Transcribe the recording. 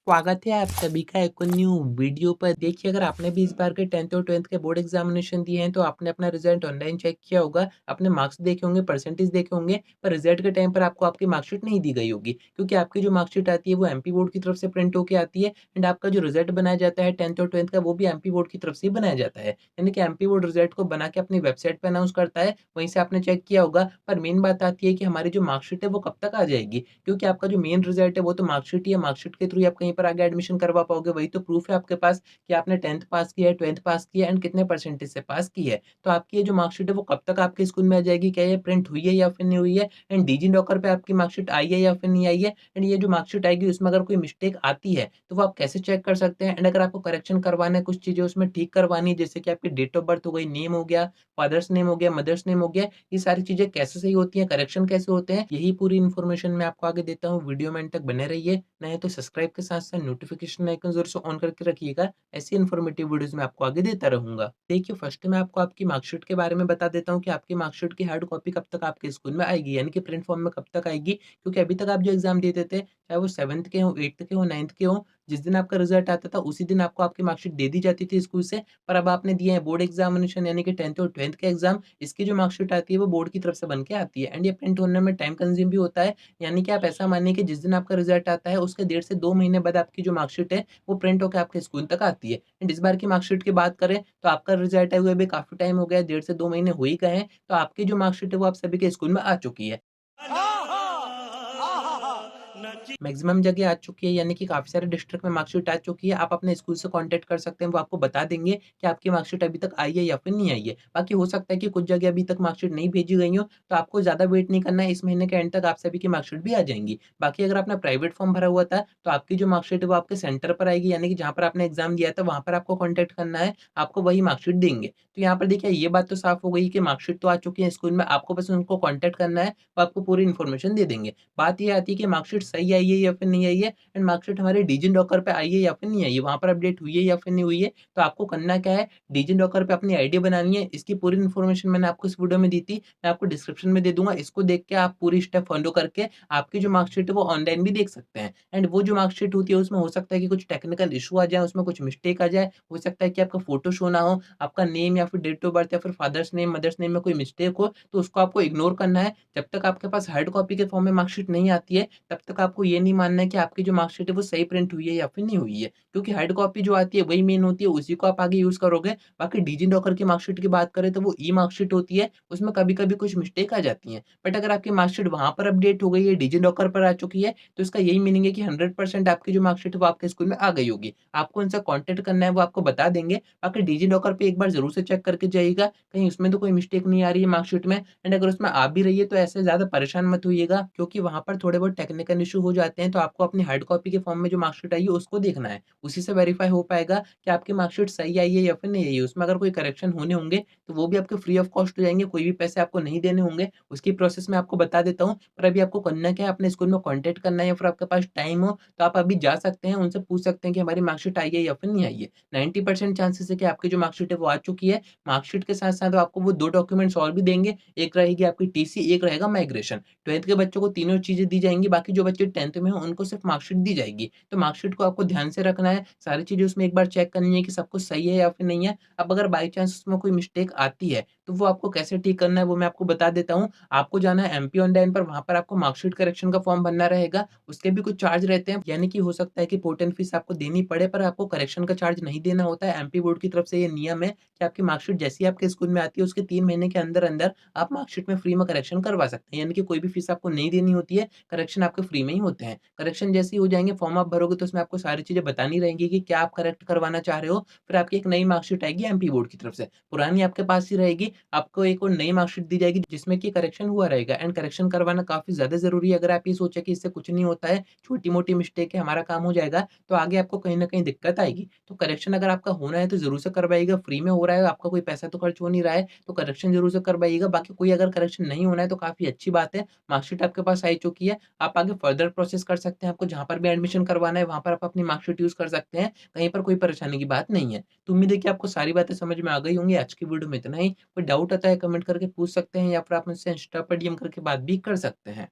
स्वागत है आप सभी का एक न्यू वीडियो पर। देखिए, अगर आपने भी इस बार के 10th और 12th के बोर्ड एग्जामिनेशन दिए हैं, तो आपने अपना रिजल्ट ऑनलाइन चेक किया होगा, अपने मार्क्स देखे होंगे, परसेंटेज देखे होंगे, पर रिजल्ट के टाइम पर आपको आपकी मार्कशीट नहीं दी गई होगी, क्योंकि आपकी जो मार्कशीट आती है वो एमपी बोर्ड की तरफ से प्रिंट होके आती है एंड आपका जो रिजल्ट बनाया जाता है 10th और 12th का, वो भी एमपी बोर्ड की तरफ से ही बनाया जाता है। यानी कि एमपी बोर्ड रिजल्ट को बना के अपनी वेबसाइट पे अनाउंस करता है, वहीं से आपने चेक किया होगा। पर मेन बात आती है कि हमारी जो मार्कशीट है वो कब तक आ जाएगी, क्योंकि आपका जो मेन रिजल्ट है वो तो मार्कशीट ही है, मार्कशीट के थ्रू ही आप कहीं पर आगे एडमिशन करवा पाओगे, वही तो प्रूफ है आपके पास कि आपने 10th पास किया है, 12th पास किया है एंड कितने परसेंटेज से पास की है। तो आपकी ये जो मार्कशीट है वो कब तक आपके स्कूल में आ जाएगी, क्या ये प्रिंट हुई है या फिर नहीं हुई है, एंड डिजी लॉकर पे आपकी मार्कशीट आई है या फिर नहीं आई है, एंड ये जो मार्कशीट आएगी उसमें अगर कोई मिस्टेक आती है तो वो आप कैसे चेक कर सकते हैं, एंड अगर आपको करेक्शन करवाना है, कुछ चीजें उसमें ठीक करवानी है, जैसे कि आपकी डेट ऑफ बर्थ हो गई, नेम हो गया, फादर्स नेम हो गया, मदर्स नेम हो गया, ये सारी चीजें कैसे सही होती हैं, करेक्शन कैसे होते हैं, यही पूरी इन्फॉर्मेशन मैं आपको आगे देता हूँ। वीडियो में एंड तक बने रहिए, नहीं तो सब्सक्राइब के साथ-साथ नोटिफ़िकेशन आइकन ज़रूर से ऑन करके रखिएगा। ऐसी इन्फॉर्मेटिव वीडियोज़ मैं आपको आगे देता रहूँगा। देखिए, फर्स्ट मैं आपको आपकी मार्कशीट के बारे में बता देता हूँ कि आपकी मार्कशीट की हार्ड कॉपी कब तक आपके स्कूल में आएगी, यानी कि प्रिंट फॉर्म में कब तक आएगी। क्योंकि अभी तक आप जो एग्ज़ाम देते थे, चाहे वो 7th के हों, 8th के हों, 9th के हों, जिस दिन आपका रिज़ल्ट आता था उसी दिन आपको आपकी मार्कशीट दे दी जाती थी स्कूल से। पर अब आपने दिए हैं बोर्ड एग्ज़ामिनेशन, यानी कि 10th और 12th के एग्ज़ाम, इसकी जो मार्कशीट आती है वो बोर्ड की तरफ से बन के आती है एंड ये प्रिंट होने में टाइम कंज्यूम भी होता है। यानी कि आप ऐसा मानिए कि जिस दिन आपका रिज़ल्ट आता है उसके 1.5 से 2 महीने बाद आपकी जो मार्कशीट है वो प्रिंट होके आपके स्कूल तक आती है। एंड इस बार की मार्कशीट की बात करें तो आपका रिज़ल्ट आए हुए भी काफ़ी टाइम हो गया है, 1.5 से 2 महीने हो ही गए हैं। तो आपकी जो मार्कशीट है वो आप सभी के स्कूल में आ चुकी है। मैक्सिमम जगह आ चुकी है, यानी कि काफ़ी सारे डिस्ट्रिक्ट में मार्कशीट आ चुकी है। आप अपने स्कूल से कॉन्टैक्ट कर सकते हैं, वो आपको बता देंगे कि आपकी मार्कशीट अभी तक आई है या फिर नहीं आई है। बाकी हो सकता है कि कुछ जगह अभी तक मार्कशीट नहीं भेजी गई हो, तो आपको ज़्यादा वेट नहीं करना है, इस महीने के एंड तक आप सभी की मार्कशीट भी आ जाएँगी। बाकी अगर आपने प्राइवेट फॉर्म भरा हुआ था, तो आपकी जो मार्कशीट है वो आपके सेंटर पर आएगी, यानी कि जहाँ पर आपने एग्ज़ाम दिया था वहाँ पर आपको कॉन्टैक्ट करना है, आपको वही मार्कशीट देंगे। तो यहाँ पर देखिए, ये बात तो साफ़ हो गई कि मार्कशीट तो आ चुकी है स्कूल में, आपको बस उनको कॉन्टैक्ट करना है, वो आपको पूरी इन्फॉर्मेशन दे देंगे। बात ये आती है कि मार्कशीट सही आई है या फिर नहीं आई है, एंड मार्कशीट हमारे डिजी लॉकर पे आई है या फिर नहीं आई है, वहाँ पर अपडेट हुई है या फिर नहीं हुई है। तो आपको करना क्या है, डिजी लॉकर पे अपनी आईडी बनानी है। इसकी पूरी इन्फॉर्मेशन मैंने आपको इस वीडियो में दी थी, मैं आपको डिस्क्रिप्शन में दे दूँगा। इसको देख के आप पूरी स्टेप फॉलो करके आपकी जो मार्कशीट है वो ऑनलाइन भी देख सकते हैं। एंड वो जो मार्कशीट होती है उसमें हो सकता है कि कुछ टेक्निकल इश्यू आ जाए, उसमें कुछ मिस्टेक आ जाए, हो सकता है कि आपका फ़ोटो शो ना हो, आपका नेम या फिर डेट ऑफ बर्थ या फिर फादर्स नेम, मदर्स नेम में कोई मिस्टेक हो, तो उसको आपको इग्नोर करना है। जब तक आपके पास हार्ड कॉपी के फॉर्म में मार्कशीट नहीं आती है, तब तक आपको ये नहीं मानना है कि आपकी जो मार्कशीट है वो सही प्रिंट हुई है या फिर नहीं हुई है। क्योंकि हार्ड कॉपी जो आती है वही मेन होती है, उसी को आप आगे यूज़ करोगे। बाकी डिजी लॉकर की मार्कशीट की बात करें तो वो ई-मार्कशीट होती है, उसमें कभी-कभी कुछ मिस्टेक आ जाती हैं। बट अगर आपकी मार्कशीट वहाँ पर अपडेट हो गई है, डिजी लॉकर पर आ चुकी है, तो इसका यही मीनिंग है कि 100% आपकी जो मार्कशीट है वो आपके स्कूल में आ गई होगी। आपको उनसे कॉन्टैक्ट करना है, वो आपको बता देंगे। बाकी डिजी लॉकर पे एक बार ज़रूर से चेक करके जाइएगा, कहीं उसमें तो कोई मिस्टेक नहीं आ रही है मार्कशीट में। एंड अगर उसमें आ भी रही है तो ऐसे ज़्यादा परेशान मत होइएगा, क्योंकि वहाँ पर थोड़े बहुत टेक्निकल इश्यू हो जाते हैं, तो आपको अपनी हार्ड कॉपी के फॉर्म में जो मार्कशीट आई है उसको देखना है। उसी से वेरीफाई हो पाएगा कि आपकी मार्कशीट सही आई है या फिर नहीं आई है। उसमें अगर कोई करेक्शन होने होंगे तो वो भी आपके फ्री ऑफ कॉस्ट हो जाएँगे, कोई भी पैसे आपको नहीं देने होंगे। उसकी प्रोसेस मैं आपको बता देता हूँ, पर अभी आपको करना क्या है, अपने स्कूल में कॉन्टैक्ट करना है या फिर आपके पास टाइम हो तो आप अभी जा सकते हैं, उनसे पूछ सकते हैं कि हमारी मार्कशीट आई है या फिर नहीं आई है। 90% चांसेस है कि आपकी जो मार्कशीट है वो आ चुकी है। मार्कशीट के साथ-साथ वो आपको वो 2 डॉक्यूमेंट्स और भी देंगे, एक रहेगी आपकी टीसी, एक रहेगा माइग्रेशन। 12th के बच्चों को तीनों चीज़ें दी जाएँगी, बाकी जो बच्चे 10th में हैं उनको सिर्फ़ मार्कशीट दी जाएगी। तो मार्कशीट को आपको ध्यान से रखना है, सारी चीज़ें उसमें एक बार चेक करनी है कि सब कुछ सही है या फिर नहीं है। अब अगर बाय चांस उसमें कोई मिस्टेक आती है, तो वो आपको कैसे ठीक करना है वो मैं आपको बता देता हूँ। आपको जाना है एमपी ऑनलाइन पर, वहाँ पर आपको मार्कशीट करेक्शन का फॉर्म भरना रहेगा। उसके भी कुछ चार्ज रहते हैं, यानी कि हो सकता है कि पोर्टल फीस आपको देनी पड़े, पर आपको करेक्शन का चार्ज नहीं देना होता है। एमपी बोर्ड की तरफ से ये नियम है कि आपकी मार्कशीट जैसे ही आपके स्कूल में आती है उसके 3 महीने के अंदर-अंदर आप मार्कशीट में फ्री में करेक्शन करवा सकते हैं। यानी कि कोई भी फीस आपको नहीं देनी होती है, करेक्शन आपके फ्री में ही होते हैं। करेक्शन जैसे ही हो जाएँगे, फॉर्म आप भरोगे तो उसमें आपको सारी चीज़ें बतानी रहेंगी कि क्या आप करेक्ट करवाना चाह रहे हो। फिर आपकी एक नई मार्कशीट आएगी एमपी बोर्ड की तरफ से, पुरानी आपके पास ही रहेगी। आपको एक और नई मार्कशीट दी जाएगी जिसमें कि करेक्शन हुआ रहेगा, एंड करेक्शन करवाना काफ़ी ज़्यादा ज़रूरी है। अगर आप ये सोचे कि इससे कुछ नहीं होता है, छोटी-मोटी मिस्टेक है, हमारा काम हो जाएगा, तो आगे आपको कहीं न कहीं दिक्कत आएगी। तो करेक्शन अगर आपका होना है तो ज़रूर से करवाइएगा, फ्री में हो रहा है, आपका कोई पैसा तो खर्च हो नहीं रहा है, तो करेक्शन ज़रूर से करवाइएगा। बाकी कोई अगर करेक्शन नहीं होना है तो काफ़ी अच्छी बात है, मार्कशीट आपके पास आ ही चुकी है, आप आगे फर्दर प्रोसेस कर सकते हैं। आपको जहाँ पर भी एडमिशन करवाना है वहाँ पर आप अपनी मार्कशीट यूज़ कर सकते हैं, कहीं पर कोई परेशानी की बात नहीं है। तो उम्मीद है कि आपको सारी बातें समझ में आ गई होंगी। आज की वीडियो में इतना ही, कोई डाउट आता है कमेंट करके पूछ सकते हैं या फिर आप मुझसे इंस्टा पर डीएम करके बात भी कर सकते हैं।